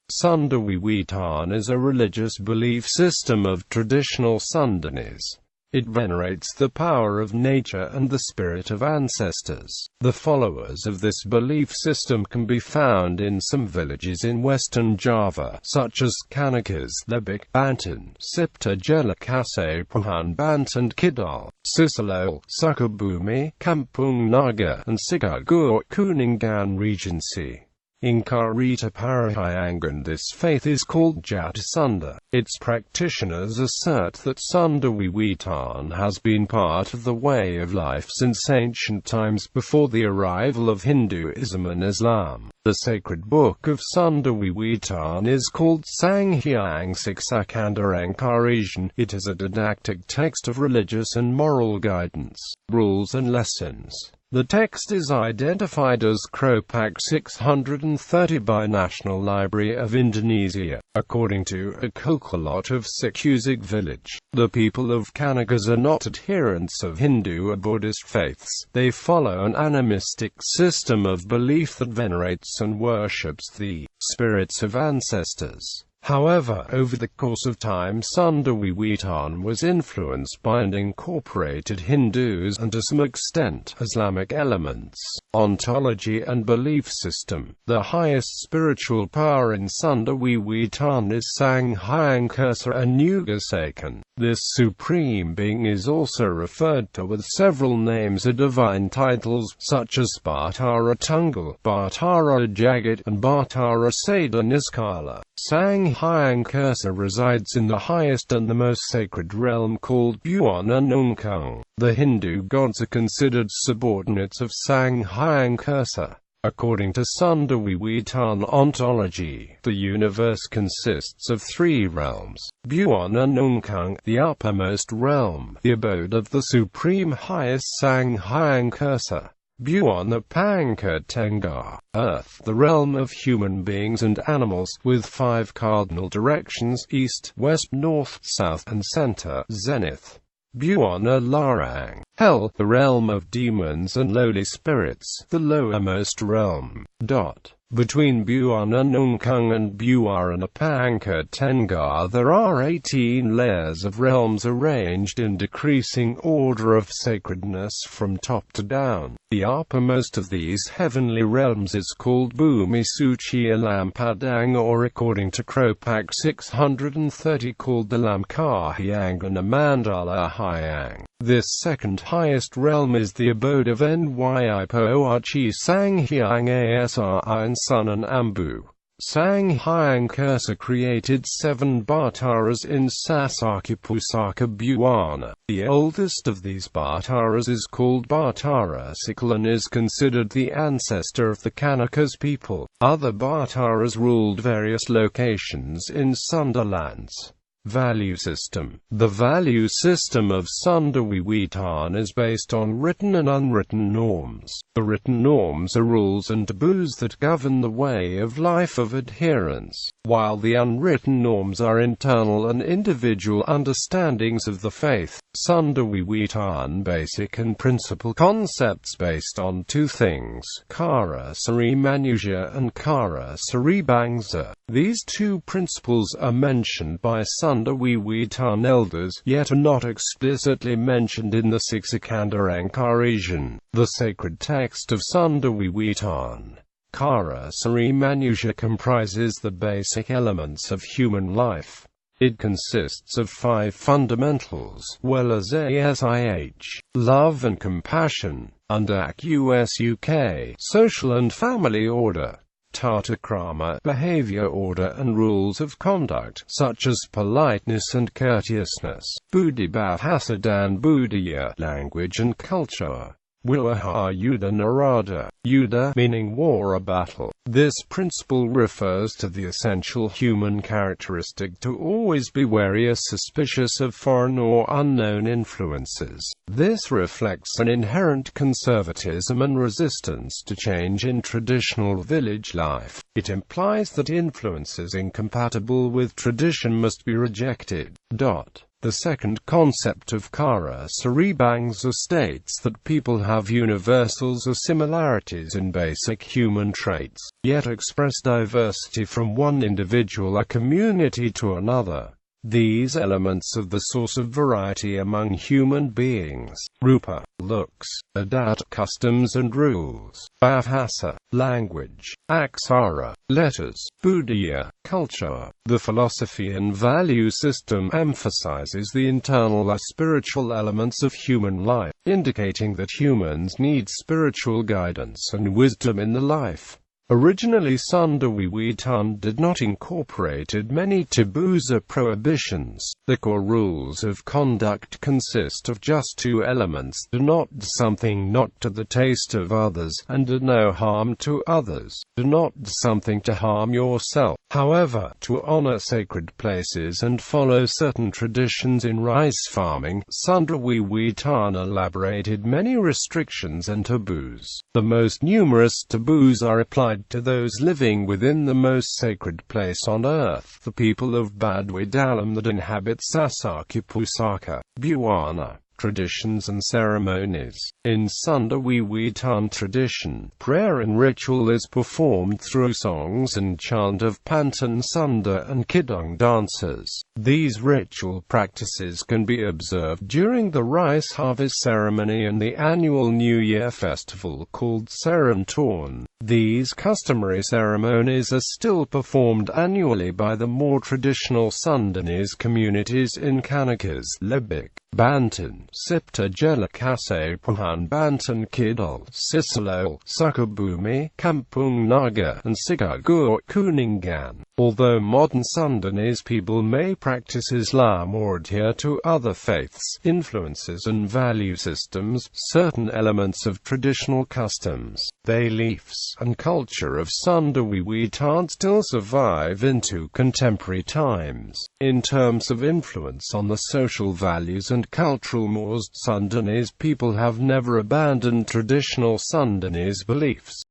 Sunda Wiwitan is a religious belief system of traditional Sundanese. It venerates the power of nature and the spirit of ancestors. The followers of this belief system can be found in some villages in western Java, such as Kanekes, Lebak, Banten, Ciptagelar Kasepuhan Banten Kidul, Cisolok, Sukabumi, Kampung Naga, and Cigugur, Kuningan Regency. In Carita Parahyangan, this faith is called Jatisunda. Its practitioners assert that Sunda Wiwitan has been part of the way of life since ancient times before the arrival of Hinduism and Islam. The sacred book of Sunda Wiwitan is called Sanghyang Ciptagelar Kasepuhan. It is a didactic text of religious and moral guidance, rules and lessons. The text is identified as Kropak 630 by National Library of Indonesia. According to a Kokolot of Cigugur village, the people of Kanekes are not adherents of Hindu or Buddhist faiths. They follow an animistic system of belief that venerates and worships the spirits of ancestors. However, over the course of time, Sunda Wiwitan was influenced by and incorporated Hindus and to some extent Islamic elements. Ontology and belief system. The highest spiritual power in Sunda Wiwitan is Sanghyang Kursa Anugasakan. This supreme being is also referred to with several names or divine titles, such as Batara Tunggal, Batara Jagat, and Batara Sada Niskala. Sanghyang Kursa resides in the highest and the most sacred realm called Buana Nungkung. The Hindu gods are considered subordinates of Sanghyang Kursa. According to Sunda Wiwitan ontology, the universe consists of three realms: Buana Nungkung, the uppermost realm, the abode of the supreme highest Sanghyang Kursa; Buana Pangka Tengah, earth, the realm of human beings and animals, with five cardinal directions: east, west, north, south, and center, zenith; Buana Larang, hell, the realm of demons and lowly spirits, the lowermost realm. Between Buana Nungkung and Buana Pangka Tengah there are 18 layers of realms arranged in decreasing order of sacredness from top to down. The uppermost of these heavenly realms is called Bumi Suci Alam Padang, or according to Kropak 630 called the Lamkahyangan Mandala Hyang. This second highest realm is the abode of Nyipoachi Sanghyang Asri Sun and Ambu. Sanghyang Kursa created 7 Bataras in Sasakipusaka Buana. The oldest of these Bataras is called Batara Sikal and is considered the ancestor of the Kanekes people. Other Bataras ruled various locations in Sundalands. Value system. The value system of Sunda Wiwitan is based on written and unwritten norms. The written norms are rules and taboos that govern the way of life of adherents, while the unwritten norms are internal and individual understandings of the faith. Sunda Wiwitan basic and principal concepts based on two things: Kara Sari Manusia and Kara Sari Bangsa. These two principles are mentioned by Sunda Wiwitan elders, yet are not explicitly mentioned in the Ciptagelar Kasepuhan, the sacred text of Sunda Wiwitan. Kara Sari Manusia comprises the basic elements of human life. It consists of 5 fundamentals: love and compassion, social and family order, Tatakrama, behavior order and rules of conduct, such as politeness and courteousness, Buddhibhasadan Buddhaya, language and culture, Wiwaha Yuddha Narada, Yuddha meaning war or battle. This principle refers to the essential human characteristic to always be wary or suspicious of foreign or unknown influences. This reflects an inherent conservatism and resistance to change in traditional village life. It implies that influences incompatible with tradition must be rejected. The second concept of Kara Sari Bangsa states that people have universals or similarities in basic human traits. yet express diversity from one individual or community to another. These elements are the source of variety among human beings. Rupa, looks; adat, customs and rules; bahasa, language; aksara, letters; budaya, culture. The philosophy and value system emphasizes the internal or spiritual elements of human life, indicating that humans need spiritual guidance and wisdom in the life. Originally, Sunda Wiwitan did not incorporate many taboos or prohibitions. The core rules of conduct consist of just two elements: do not do something not to the taste of others, and do no harm to others. Do not do something to harm yourself. However, to honor sacred places and follow certain traditions in rice farming, Sunda Wiwitan elaborated many restrictions and taboos. The most numerous taboos are applied to those living within the most sacred place on earth, the people of Baduy Dalam that inhabit Sasaki Pusaka, Buwana. Traditions and ceremonies. In Sunda Wiwitan tradition, prayer and ritual is performed through songs and chant of Pantun Sunda and Kidung dances. These ritual practices can be observed during the rice harvest ceremony and the annual New Year festival called Serentorn. These customary ceremonies are still performed annually by the more traditional Sundanese communities in Kanekes, Lebak, Banten, Ciptagelar Kasepuhan Banten Kidul, Cisolok, Sukabumi, Kampung Naga, and Cigugur, Kuningan. Although modern Sundanese people may practice Islam or adhere to other faiths, influences and value systems, certain elements of traditional customs, beliefs, and culture of Sunda Wiwitan still survive into contemporary times. In terms of influence on the social values and cultural mores, Sundanese people have never abandoned traditional Sundanese beliefs.